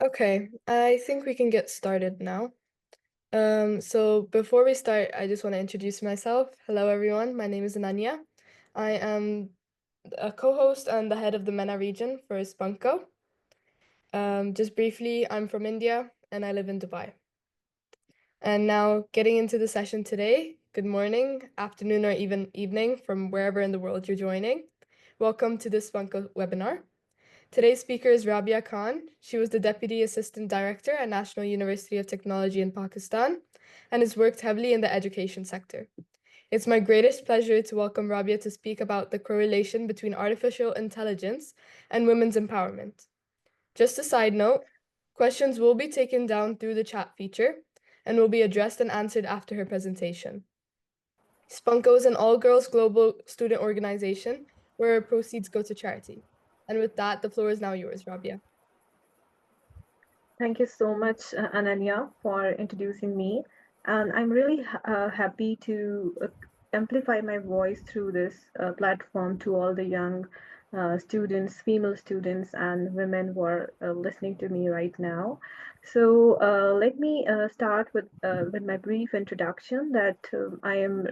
Okay, I think we can get started now. So before we start, I just want to introduce myself. Hello, everyone. My name is Ananya. I am a co-host and the head of the MENA region for SpunkGo. Just briefly, I'm from India and I live in Dubai. And now, getting into the session today, good morning, afternoon, or even evening from wherever in the world you're joining. Welcome to this SpunkGo webinar. Today's speaker is Rabia Khan. She was the Deputy Assistant Director at National University of Technology in Pakistan and has worked heavily in the education sector. It's my greatest pleasure to welcome Rabia to speak about the correlation between artificial intelligence and women's empowerment. Just a side note, questions will be taken down through the chat feature and will be addressed and answered after her presentation. SpunkGo is an all-girls global student organization where proceeds go to charity. And with that, the floor is now yours, Rabia. Thank you so much, Ananya, for introducing me. And I'm really happy to amplify my voice through this platform to all the young students, female students, and women who are listening to me right now. So let me start with my brief introduction. That I am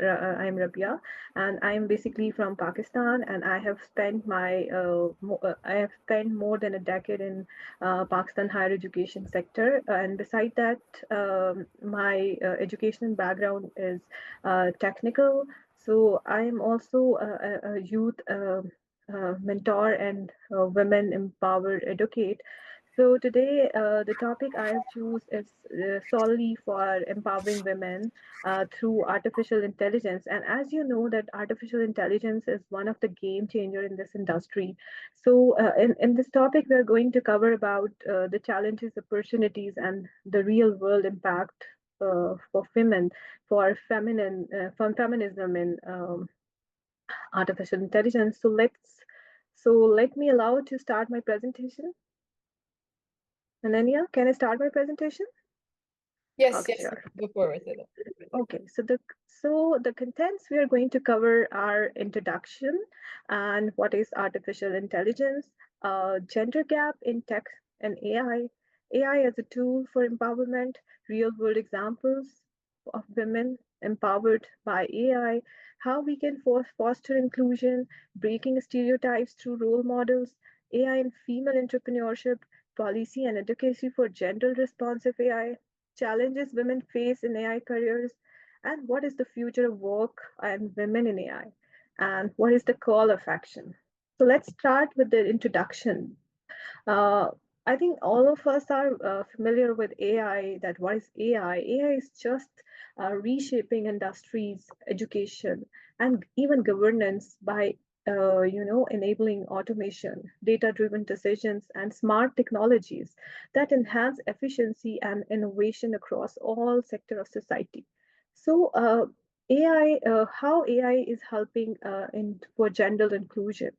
Rabia, and I am basically from Pakistan, and I have spent more than a decade in Pakistan higher education sector. And beside that, my education background is technical. So I am also a youth mentor and women empowered educate. So today, the topic I have choose is solely for empowering women through artificial intelligence. And as you know, that artificial intelligence is one of the game changer in this industry. So in this topic, we're going to cover about the challenges, opportunities, and the real world impact for women, from feminism in artificial intelligence. So let me allow to start my presentation. Ananya, can I start my presentation? Yes, Okay, yes, sure. go forward with it. Okay, so the contents we are going to cover are introduction and what is artificial intelligence, gender gap in tech and AI as a tool for empowerment, real world examples of women empowered by AI, how we can foster inclusion, breaking stereotypes through role models, AI and female entrepreneurship, policy and advocacy for gender responsive AI, challenges women face in AI careers, and what is the future of work and women in AI, and what is the call of action. So let's start with the introduction. Uh, I think all of us are familiar with AI. That what is AI? AI is just reshaping industries, education, and even governance by enabling automation, data-driven decisions, and smart technologies that enhance efficiency and innovation across all sectors of society. So, how AI is helping in for gender inclusion.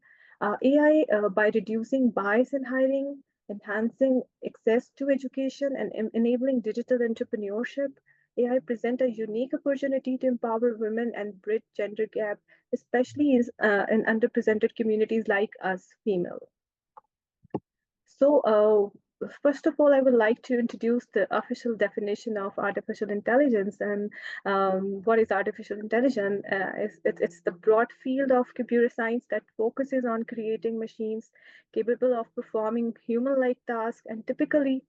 AI, by reducing bias in hiring, enhancing access to education, and enabling digital entrepreneurship, AI present a unique opportunity to empower women and bridge gender gap, especially in underrepresented communities like us female. So, first of all, I would like to introduce the official definition of artificial intelligence. And what is artificial intelligence? It's the broad field of computer science that focuses on creating machines capable of performing human-like tasks, and typically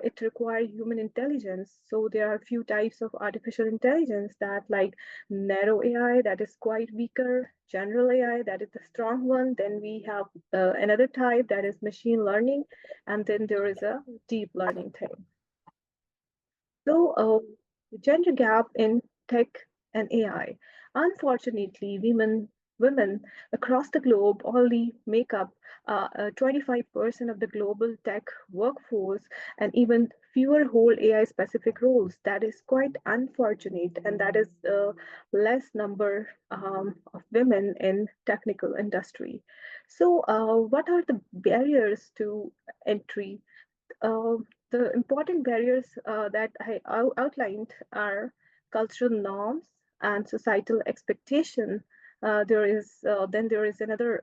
it requires human intelligence. So there are a few types of artificial intelligence that like narrow AI that is quite weaker, general AI that is the strong one. Then we have another type that is machine learning, and then there is a deep learning thing. So, the gender gap in tech and AI. Unfortunately, women across the globe only make up 25% of the global tech workforce, and even fewer hold AI specific roles. That is quite unfortunate, and that is less number of women in technical industry. So, what are the barriers to entry? uh, the important barriers that I outlined are cultural norms and societal expectation. There is Then there is another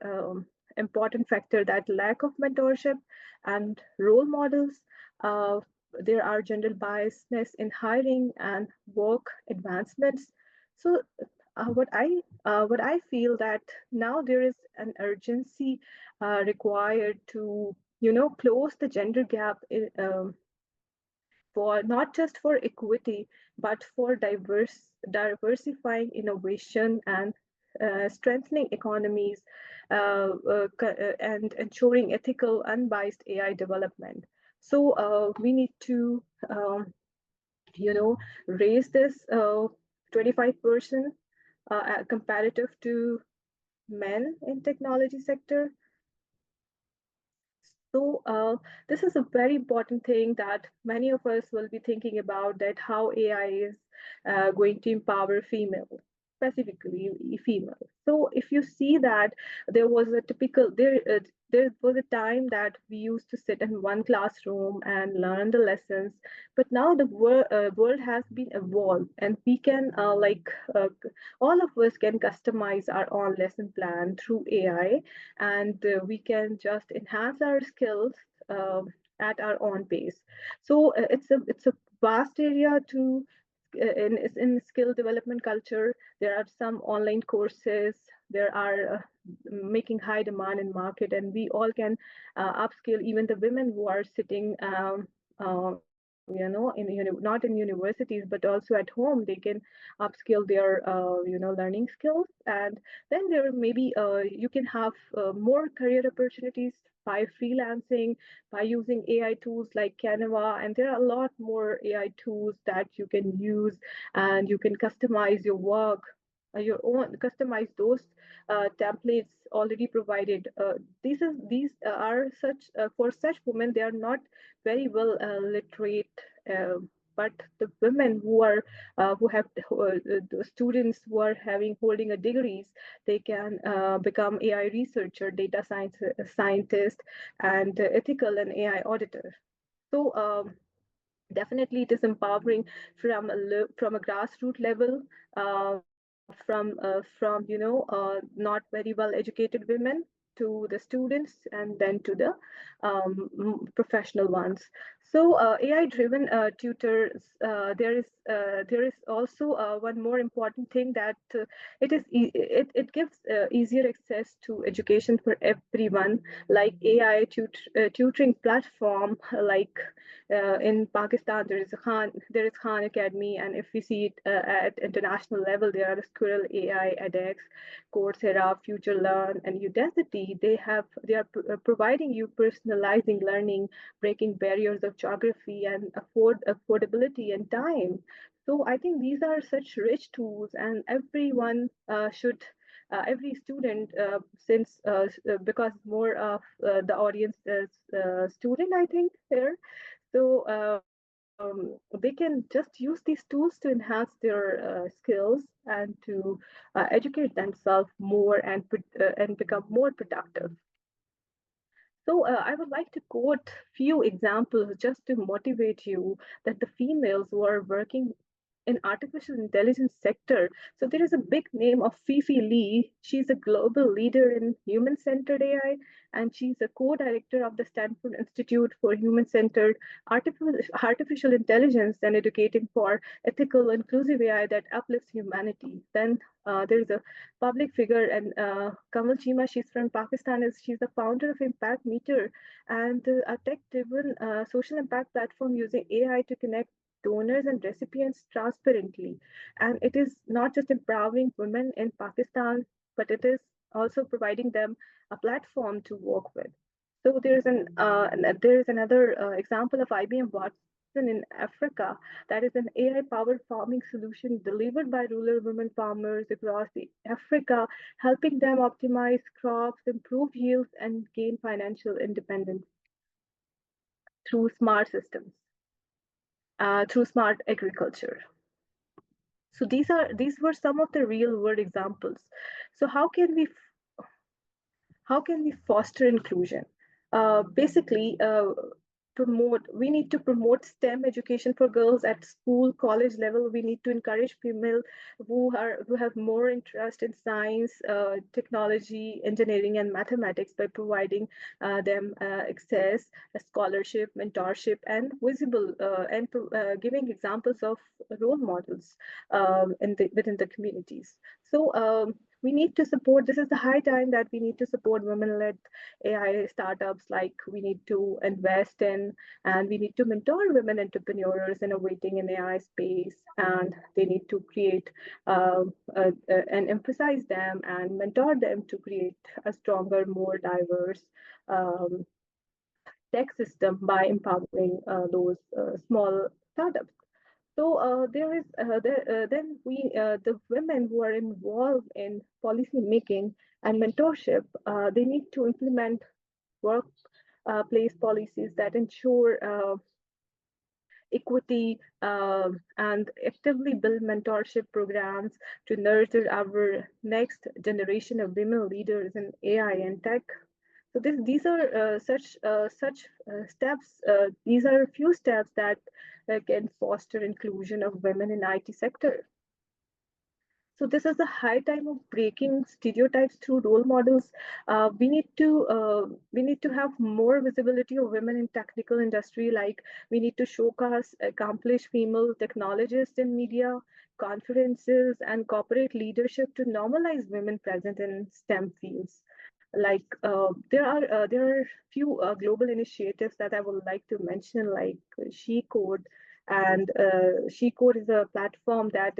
important factor that lack of mentorship and role models. Uh, there are general biasness in hiring and work advancements. So what I feel that now there is an urgency required to close the gender gap for not just for equity but for diversifying innovation and strengthening economies and ensuring ethical unbiased AI development. So we need to you know raise this 25% comparative to men in technology sector. So this is a very important thing that many of us will be thinking about, that how AI is going to empower females, specifically females. So if you see that there was a typical there was a time that we used to sit in one classroom and learn the lessons, but now the world has been evolved, and we can all of us can customize our own lesson plan through AI, and we can just enhance our skills at our own pace. So it's a vast area to in skill development culture. There are some online courses. There are making high demand in market, and we all can upskill. Even the women who are sitting not in universities but also at home, they can upskill their learning skills. And then there maybe you can have more career opportunities by freelancing, by using AI tools like Canva, and there are a lot more AI tools that you can use, and you can customize your work, customize those templates already provided. These are such for such women, they are not very well literate. Uh, but the women who have the students who are having holding a degrees, they can become AI researcher, data science scientist, and ethical and AI auditor. So definitely it is empowering from a grassroots level, from not very well educated women to the students, and then to the professional ones. So AI driven tutors, there is also one more important thing, that it gives easier access to education for everyone, like AI tutoring platform, like in Pakistan, there is Khan Academy, and if we see it at international level, there are Squirrel AI, edX, Coursera, Future Learn, and Udacity. They are providing you personalizing learning, breaking barriers of geography and affordability and time. So I think these are such rich tools, and everyone should. Every student, since because more of the audience is student, I think here, so they can just use these tools to enhance their skills and to educate themselves more and become more productive. So I would like to quote few examples just to motivate you, that the females who are working in artificial intelligence sector. So there is a big name of Fifi Lee. She's a global leader in human-centered AI, and she's a co-director of the Stanford Institute for Human-Centered Artificial Intelligence and educating for ethical, inclusive AI that uplifts humanity. Then there is a public figure, and Kamal Chima, she's from Pakistan, she's the founder of Impact Meter, and a tech-driven social impact platform using AI to connect donors and recipients transparently. And it is not just empowering women in Pakistan, but it is also providing them a platform to work with. So there is another example of IBM Watson in Africa, that is an AI-powered farming solution delivered by rural women farmers across the Africa, helping them optimize crops, improve yields, and gain financial independence through smart systems, through smart agriculture. So these were some of the real world examples. So how can we foster inclusion? Basically, we need to promote STEM education for girls at school, college level. We need to encourage female who have more interest in science, technology, engineering, and mathematics by providing them access, a scholarship, mentorship, and visible giving examples of role models within the communities. So we need to support. This is the high time that we need to support women-led AI startups. Like we need to invest in and we need to mentor women entrepreneurs innovating in AI space, and they need to create and emphasize them and mentor them to create a stronger, more diverse um, tech system by empowering those small startups. So there is then we the women who are involved in policy making and mentorship. They need to implement workplace policies that ensure equity and actively build mentorship programs to nurture our next generation of women leaders in AI and tech. So these are such steps. These are a few steps that can foster inclusion of women in IT sector. So this is the high time of breaking stereotypes through role models. We need to have more visibility of women in technical industry. Like we need to showcase accomplished female technologists in media, conferences, and corporate leadership to normalize women present in STEM fields. Like there are few global initiatives that I would like to mention, like She Code, and She Code is a platform that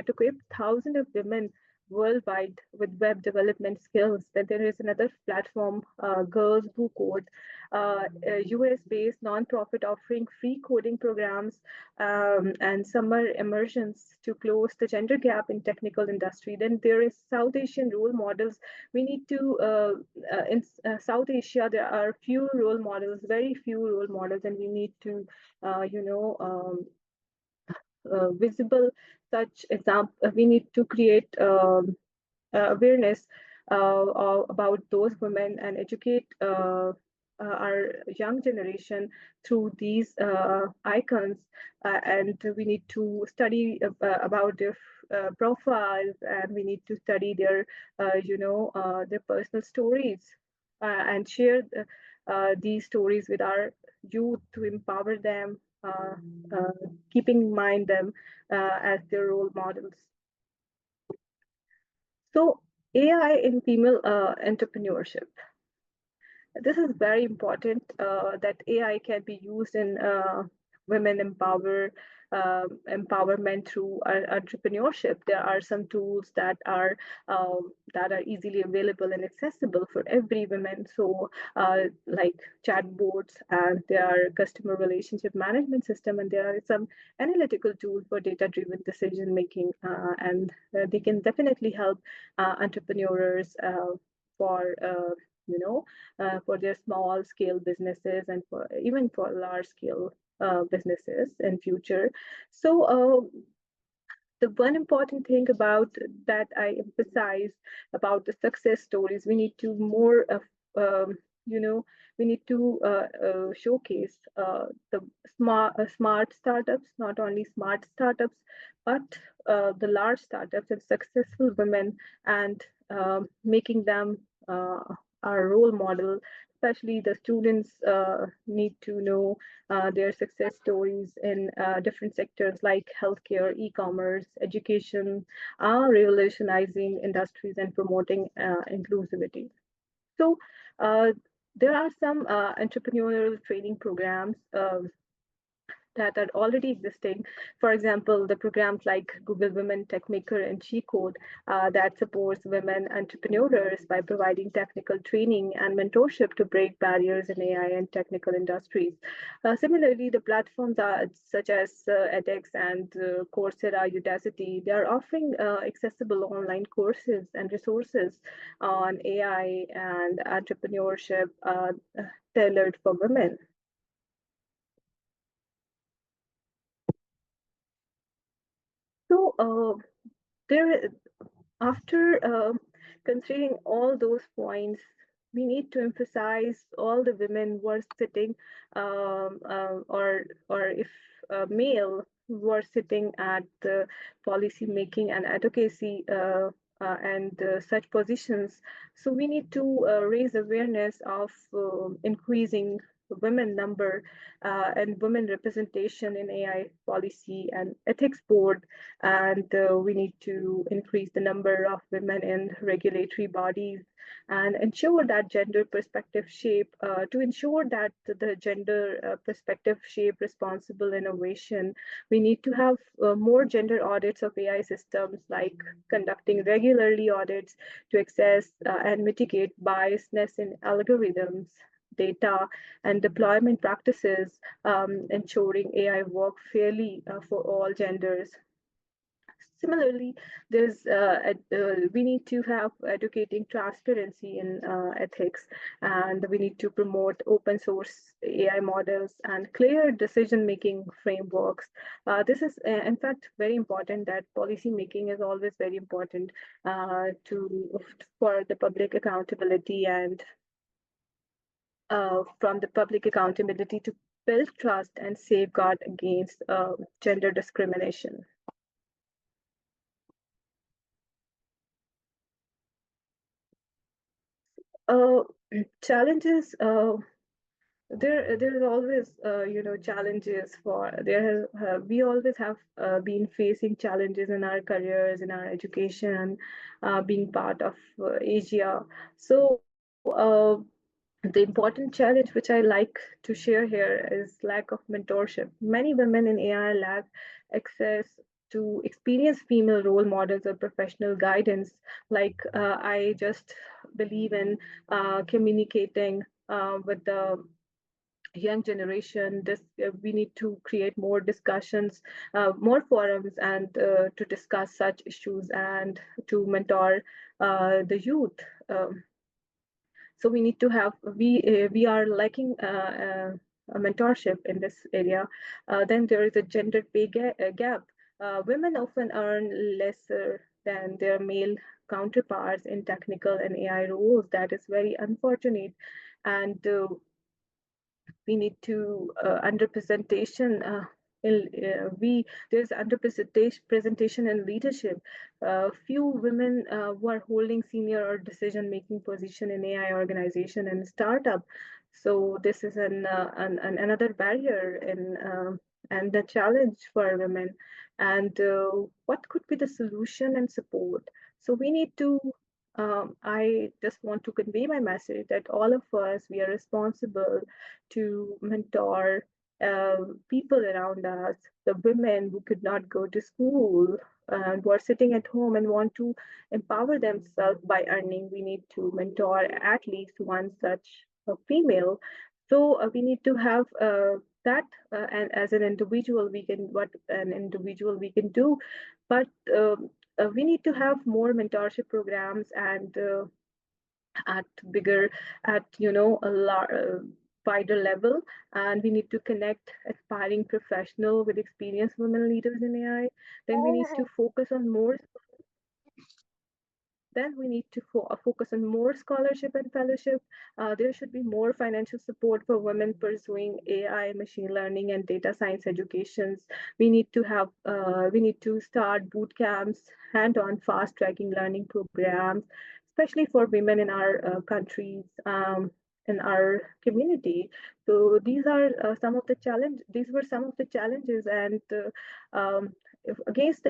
equipped thousands of women worldwide with web development skills. Then there is another platform, Girls Who Code, a US-based nonprofit offering free coding programs and summer immersions to close the gender gap in technical industry. Then there is South Asian role models. We need to in South Asia there are few role models, very few role models, and we need to visible such example. We need to create awareness about those women and educate our young generation through these icons. And we need to study about their profiles, and we need to study their personal stories and share these stories with our youth to empower them, uh, keeping in mind them as their role models. So AI in female entrepreneurship. This is very important that AI can be used in women empowerment through entrepreneurship. There are some tools that are easily available and accessible for every woman. So like chatbots, and there are customer relationship management system, and there are some analytical tools for data-driven decision making, and they can definitely help entrepreneurs for you know for their small scale businesses and for even for large scale businesses in future. So the one important thing about that I emphasize about the success stories, we need to more of you know we need to showcase the smart startups, not only smart startups, but the large startups and successful women, and making them uh, our role model. Especially the students need to know their success stories in different sectors like healthcare, e-commerce, education, are revolutionizing industries and promoting inclusivity. So there are some entrepreneurial training programs that are already existing. For example, the programs like Google Women Tech Maker and She Code that supports women entrepreneurs by providing technical training and mentorship to break barriers in AI and technical industries. Similarly, the platforms are such as edX and Coursera, Udacity. They are offering accessible online courses and resources on AI and entrepreneurship tailored for women. So there after considering all those points, we need to emphasize all the women who are sitting, or if male who are sitting at the policy making and advocacy and such positions. So we need to raise awareness of increasing women number and women representation in AI policy and ethics board, and we need to increase the number of women in regulatory bodies and ensure that gender perspective shape to ensure that the gender perspective shape responsible innovation. We need to have more gender audits of AI systems, like conducting regularly audits to assess and mitigate biasness in algorithms, data, and deployment practices, ensuring AI work fairly for all genders. Similarly, we need to have educating transparency in ethics, and we need to promote open source AI models and clear decision making frameworks. This is, in fact, very important. That policy making is always very important to for the public accountability and from the public accountability to build trust and safeguard against gender discrimination. Uh, challenges. There is always challenges for there we always have been facing challenges in our careers, in our education, being part of Asia. So the important challenge which I like to share here is lack of mentorship. Many women in AI lack access to experienced female role models or professional guidance. Like I just believe in communicating with the young generation. This we need to create more discussions, more forums, and to discuss such issues and to mentor the youth. So we need to have we are lacking a mentorship in this area. Then there is a gender gap. Women often earn lesser than their male counterparts in technical and AI roles. That is very unfortunate, and we need to underrepresentation we there's underrepresentation in leadership. Few women who are holding senior or decision making position in AI organization and startup. So this is another barrier in and the challenge for women. And what could be the solution and support? So we need to I just want to convey my message that all of us, we are responsible to mentor people around us, the women who could not go to school and who are sitting at home and want to empower themselves by earning. We need to mentor at least one such female. So we need to have that, and as an individual, we can what an individual we can do, but we need to have more mentorship programs and at bigger at wider level, and we need to connect aspiring professional with experienced women leaders in AI. Then we need to focus on more then we need to focus on more scholarship and fellowship. There should be more financial support for women pursuing AI, machine learning, and data science educations. We need to start boot camps, hand-on fast-tracking learning programs, especially for women in our countries. In our community. So these are some of the challenge. These were some of the challenges, and if against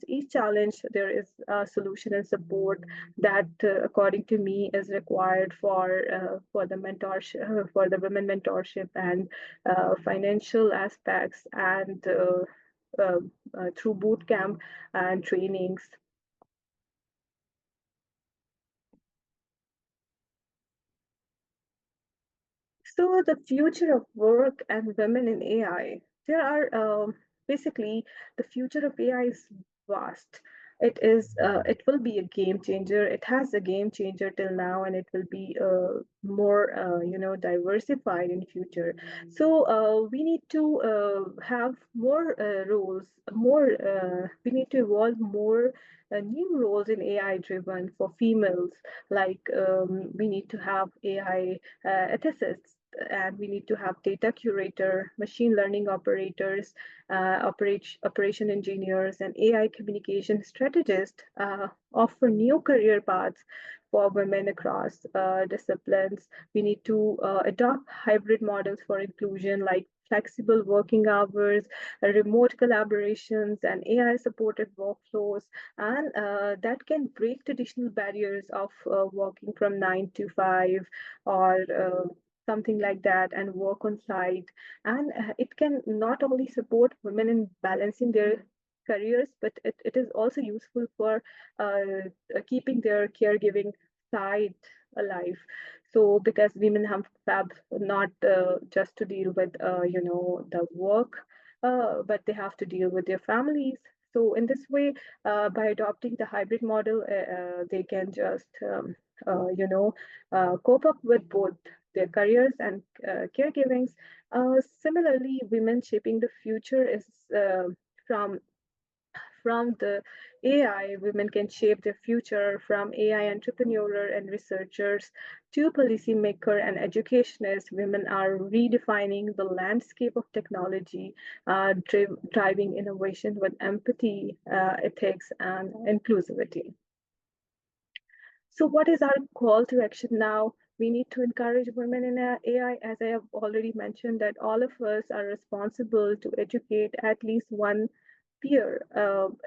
each challenge there is a solution and support that according to me is required for the mentorship, for the women mentorship and financial aspects, and uh, through boot camp and trainings. So the future of work and women in AI, there are basically the future of AI is vast. it will be a game changer. It has a game changer till now, and it will be more diversified in future. So we need to have more roles, more we need to evolve more new roles in AI driven for females. Like we need to have AI ethicists, and we need to have data curator, machine learning operators, operation engineers, and AI communication strategists offer new career paths for women across disciplines. We need to adopt hybrid models for inclusion, like flexible working hours, remote collaborations, and AI supported workflows, and that can break traditional barriers of working from 9 to 5 or something like that and work on site. And it can not only support women in balancing their careers, but it is also useful for keeping their caregiving side alive. So because women have not just to deal with the work, but they have to deal with their families. So in this way, by adopting the hybrid model, they can just cope up with both their careers and caregivings. Similarly, women shaping the future is from from the AI. Women can shape their future from AI entrepreneur and researchers to policymaker and educationists. Women are redefining the landscape of technology, driving innovation with empathy, ethics, and inclusivity. So, what is our call to action now? We need to encourage women in AI, as I have already mentioned, that all of us are responsible to educate at least one peer,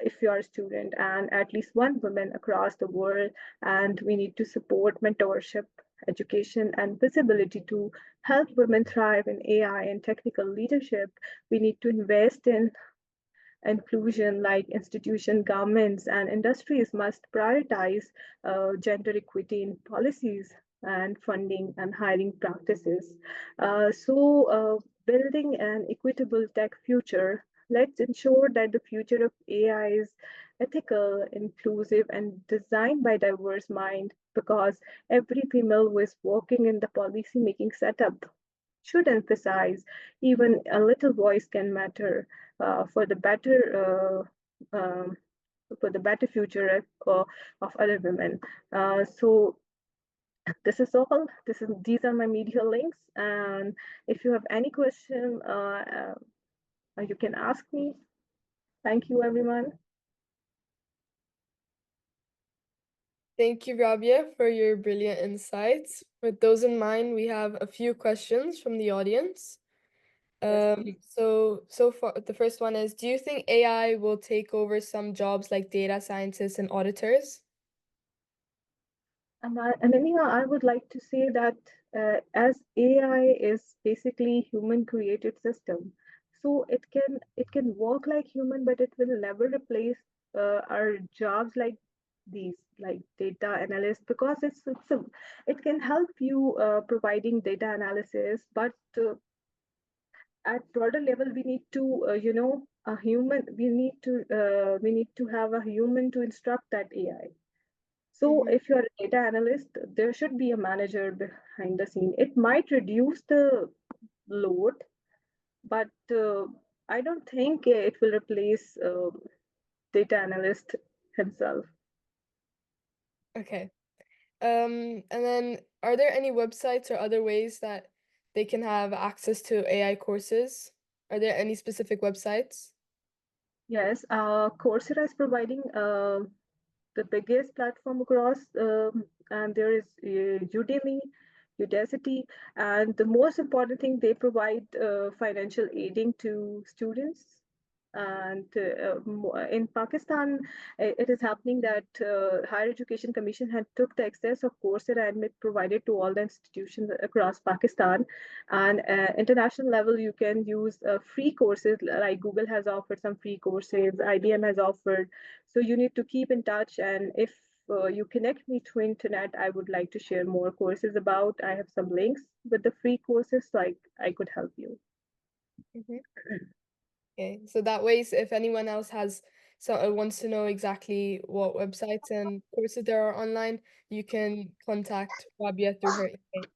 if you are a student, and at least one woman across the world. And we need to support mentorship, education, and visibility to help women thrive in AI and technical leadership. We need to invest in inclusion, like institution, governments, and industries must prioritize gender equity in policies and funding and hiring practices. Building an equitable tech future, let's ensure that the future of AI is ethical, inclusive, and designed by diverse mind, because every female who is working in the policy making setup should emphasize even a little voice can matter for the better future of other women. So this is all. These are my media links, and if you have any question, you can ask me. Thank you, everyone. Thank you, Rabia, for your brilliant insights. With those in mind, we have a few questions from the audience. Yes, please. So far, the first one is, do you think AI will take over some jobs like data scientists and auditors? And anyhow, I would like to say that as AI is basically human created system, so it can work like human, but it will never replace our jobs like these, like data analyst, because it can help you providing data analysis, but at broader level we need to a human we need to have a human to instruct that AI. So Mhm. if you're a data analyst, there should be a manager behind the scene. It might reduce the load, but I don't think it will replace data analyst himself. Okay. And then are there any websites or other ways that they can have access to AI courses? Are there any specific websites? Yes, Coursera is providing the biggest platform across, and there is Udacity, and the most important thing, they provide financial aiding to students. And in Pakistan, it is happening that Higher Education Commission had took the excess of Coursera and it provided to all the institutions across Pakistan. And international level, you can use free courses, like Google has offered some free courses, IBM has offered. So you need to keep in touch, and if you connect me through internet, I would like to share more courses about. I have some links with the free courses, so I could help you. Mhm. Okay, so that way, if anyone else has wants to know exactly what websites and courses there are online, you can contact Rabia through her email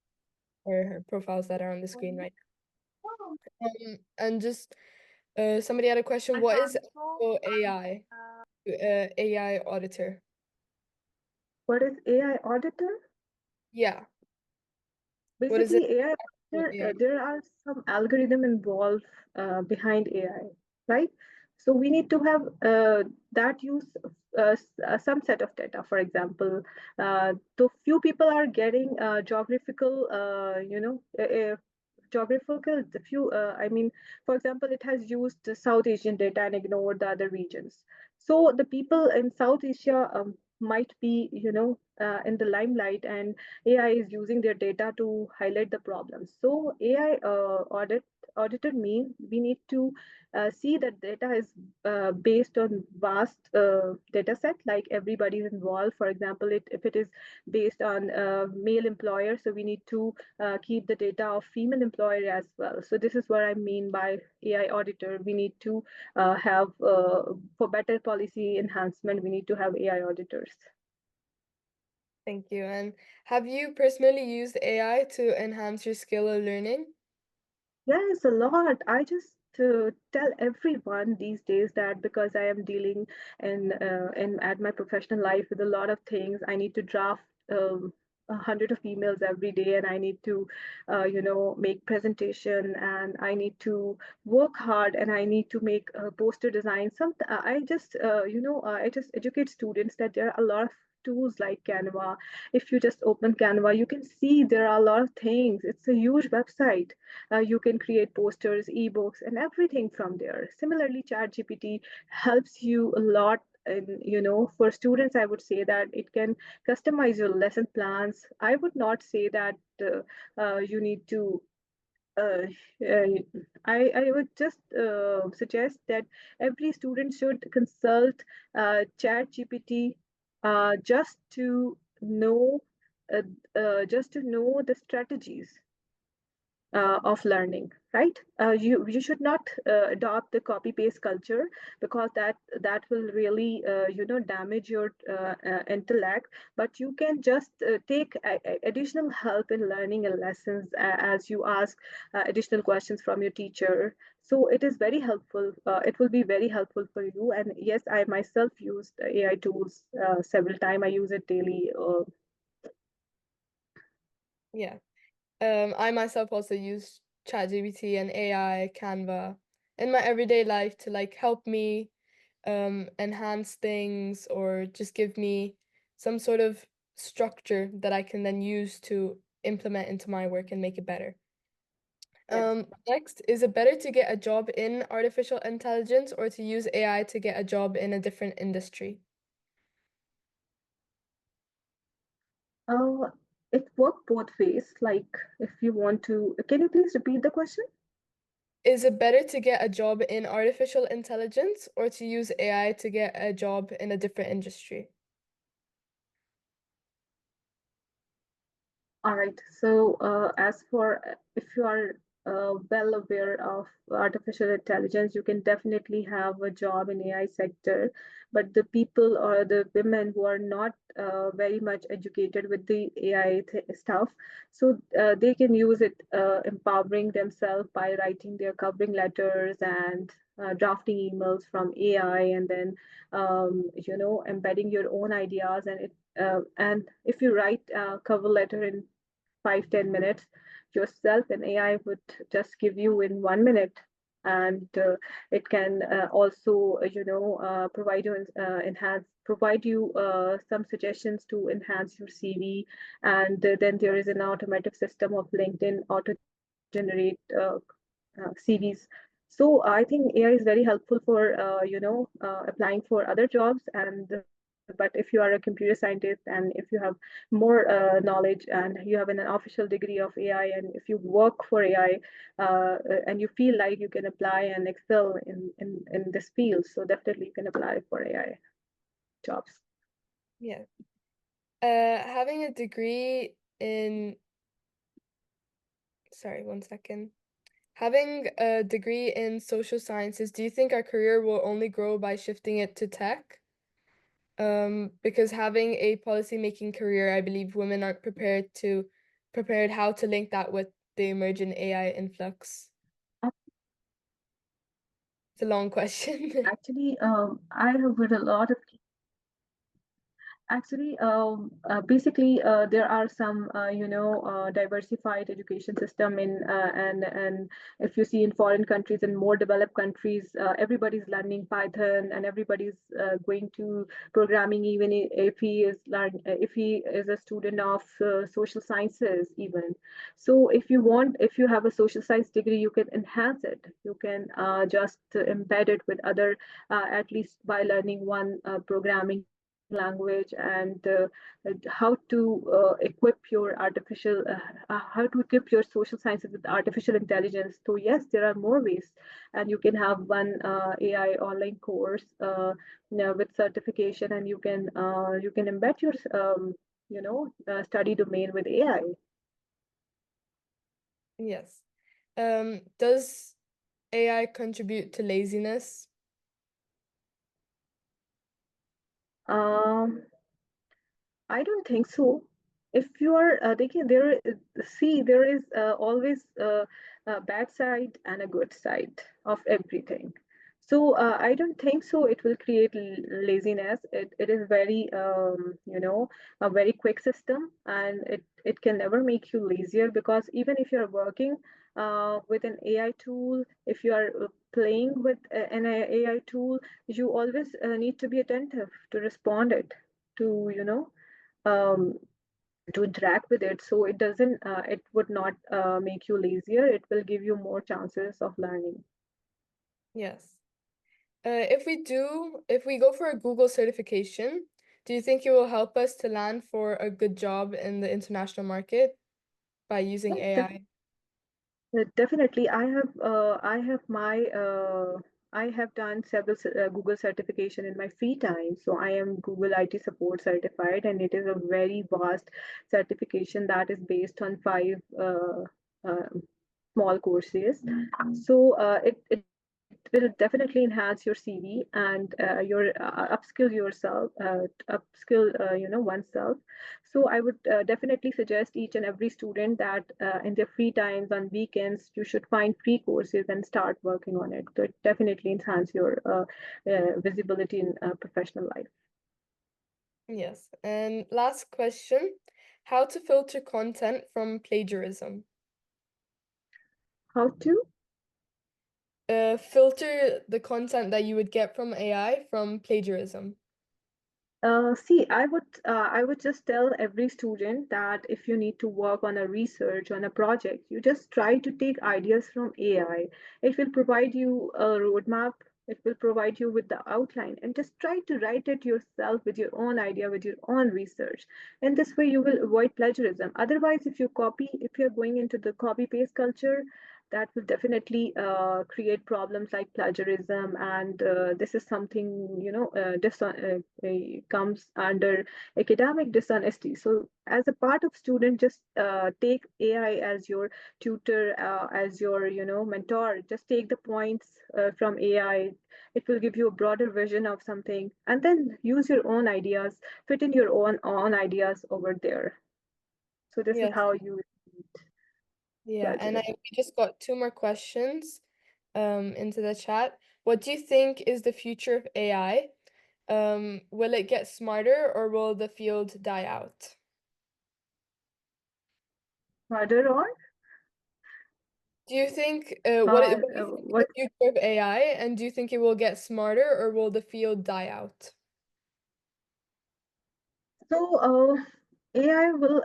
or her profiles that are on the screen right now. And just somebody had a question. What is SpunkGo AI? AI auditor. What is AI auditor? Yeah. What is it? Basically, AI What auditor, AI? there are some algorithm involved behind AI, right? So we need to have that use some set of data. For example, so few people are getting geographical, geographical the few I mean, for example, it has used the South Asian data and ignored the other regions. So the people in South Asia might be, in the limelight, and AI is using their data to highlight the problems. So AI auditor means we need to see that data is based on vast data set, like everybody is involved. For example, if it is based on male employer, so we need to keep the data of female employer as well. So this is what I mean by AI auditor. We need to have for better policy enhancement, we need to have AI auditors. Thank you. And have you personally used AI to enhance your skill or learning? Yes, a lot. I just tell everyone these days that because I am dealing in at my professional life with a lot of things, I need to draft 100 of emails every day, and I need to, make presentation, and I need to work hard, and I need to make a poster design. I just educate students that there are a lot of tools like Canva. If you just open Canva, you can see there are a lot of things. It's a huge website. You can create posters, ebooks, and everything from there. Similarly, ChatGPT helps you a lot. And for students, I would say that it can customize your lesson plans. I would not say that you need to. Uh, uh, I would just suggest that every student should consult ChatGPT uh, just to know the strategies of learning, right? You should not adopt the copy paste culture, because that will really damage your intellect. But you can just take additional help in learning and lessons as you ask additional questions from your teacher. So it is very helpful. It will be very helpful for you. And yes, I myself used AI tools several times. I use it daily. Yeah. I myself also use ChatGPT and AI, Canva in my everyday life to like help me enhance things or just give me some sort of structure that I can then use to implement into my work and make it better. Yes. Next, is it better to get a job in artificial intelligence or to use AI to get a job in a different industry? Uh, it worked both ways. Like, if you want to, can you please repeat the question? Is it better to get a job in artificial intelligence or to use AI to get a job in a different industry? All right. So, as for if you are well aware of artificial intelligence, you can definitely have a job in AI sector. But the people or the women who are not very much educated with the AI stuff, so they can use it empowering themselves by writing their covering letters and drafting emails from AI, and then embedding your own ideas. And if you write a cover letter in 5-10 minutes yourself, and AI would just give you in 1 minute. And it can also provide you provide you some suggestions to enhance your CV. And then there is an automatic system of LinkedIn auto generate CVs. So I think AI is very helpful for applying for other jobs. And but if you are a computer scientist, and if you have more knowledge, and you have an official degree of AI, and if you work for AI, and you feel like you can apply and excel in this field, so definitely you can apply for AI jobs. Yeah. Having a degree in, sorry, one second. Having a degree in social sciences, do you think our career will only grow by shifting it to tech? Because having a policy-making career, I believe women aren't prepared how to link that with the emerging AI influx. It's a long question. Actually, I have read a lot of Actually, basically, there are some, diversified education system and if you see in foreign countries and more developed countries, everybody's learning Python and everybody's going to programming, even if he is a student of social sciences, even. So, if you have a social science degree, you can enhance it. You can just embed it with other, at least by learning one programming language and how to how to equip your social sciences with artificial intelligence. So yes, there are more ways, and you can have one AI online course with certification, and you can embed your study domain with AI. Yes. Does AI contribute to laziness? Um, I don't think so. If you are taking there, see, there is always a bad side and a good side of everything. So I don't think so. It will create laziness. It is very, a very quick system, and it can never make you lazier because even if you're working with an AI tool, if you are playing with an AI tool, you always need to be attentive to respond it to um, to interact with it, so it would not make you lazier. It will give you more chances of learning. Yes. If we go for a Google certification, do you think it will help us to land for a good job in the international market by using Yes, AI? definitely. I have done several Google certification in my free time. So I am Google IT support certified, and it is a very vast certification that is based on five uh, small courses. So it will definitely enhance your CV and your upskill yourself, upskill oneself. So I would definitely suggest each and every student that in their free times on weekends you should find free courses and start working on it. So it definitely enhance your visibility in professional life. Yes. And last question, how to filter content from plagiarism? How to? Filter the content that you would get from AI from plagiarism. See, I would just tell every student that if you need to work on a research on a project, you just try to take ideas from AI. It will provide you a roadmap. It will provide you with the outline, and just try to write it yourself with your own idea, with your own research. And this way, you will avoid plagiarism. Otherwise, if you're going into the copy paste culture, that will definitely create problems like plagiarism, and this is something comes under academic dishonesty. So as a part of student, just take AI as your tutor, as your mentor. Just take the points from AI. It will give you a broader vision of something, and then use your own ideas, fit in your own ideas over there. So this is Yes. how you Yeah, and plagiarism. we just got two more questions into the chat. What do you think is the future of AI? Will it get smarter or will the field die out? Further on, Do you think what do you think is what the future of AI and do you think it will get smarter or will the field die out? So AI will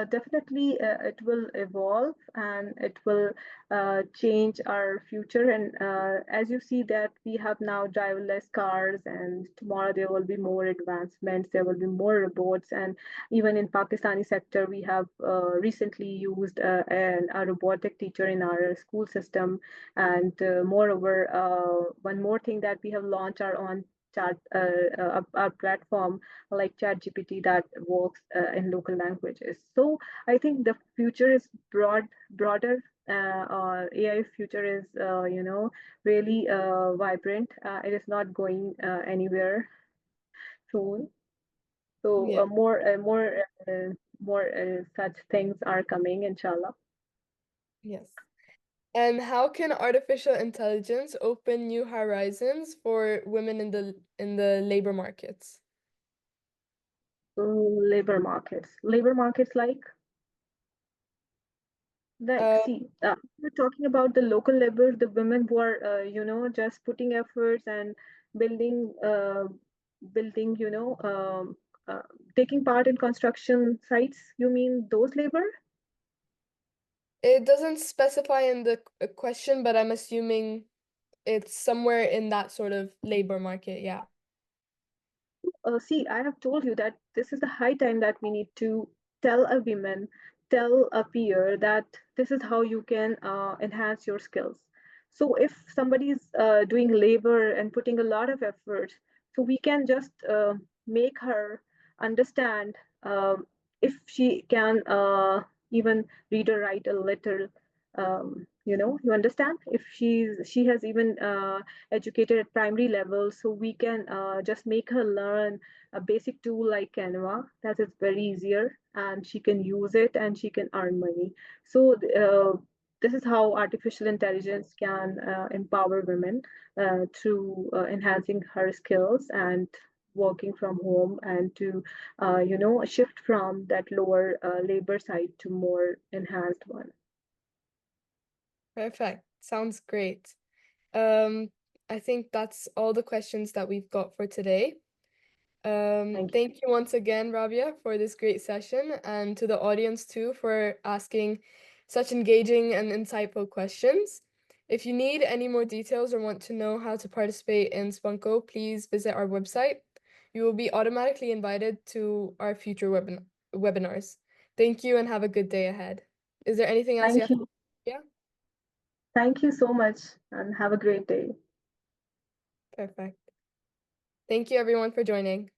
definitely it will evolve, and it will change our future. And as you see that we have now driverless cars, and tomorrow there will be more advancements. There will be more robots, and even in Pakistani sector, we have recently used a robotic teacher in our school system. And moreover, one more thing that we have launched our own chat our platform like ChatGPT that works in local languages. So I think the future is broader. or AI future is, really vibrant. It is not going anywhere soon. So Yeah. more such things are coming, inshallah. Yes. And how can artificial intelligence open new horizons for women in the labor markets? Labor markets like, Uh, see, we're talking about the local labor, the women who are, just putting efforts and building, building, uh, taking part in construction sites. You mean those labor? it doesn't specify in the question, but I'm assuming it's somewhere in that sort of labor market. Yeah. See, I have told you that this is the high time that we need to tell a woman, tell a peer that this is how you can enhance your skills. So if somebody is doing labor and putting a lot of effort, so we can just make her understand, if she can even read or write a little. You understand? If she has even educated at primary level, so we can just make her learn a basic tool like Canva. That is very easier, and she can use it and she can earn money. So this is how artificial intelligence can empower women through enhancing her skills and working from home, and to shift from that lower labor side to more enhanced one. Perfect. Sounds great. Um, I think that's all the questions that we've got for today. Thank you. Thank you once again, Rabia, for this great session, and to the audience too for asking such engaging and insightful questions. If you need any more details or want to know how to participate in SpunkGo, please visit our website. You will be automatically invited to our future webinars. Thank you and have a good day ahead. Is there anything else you Thank have to? you. Yeah, Thank you so much, and have a great day. perfect. Thank you everyone for joining.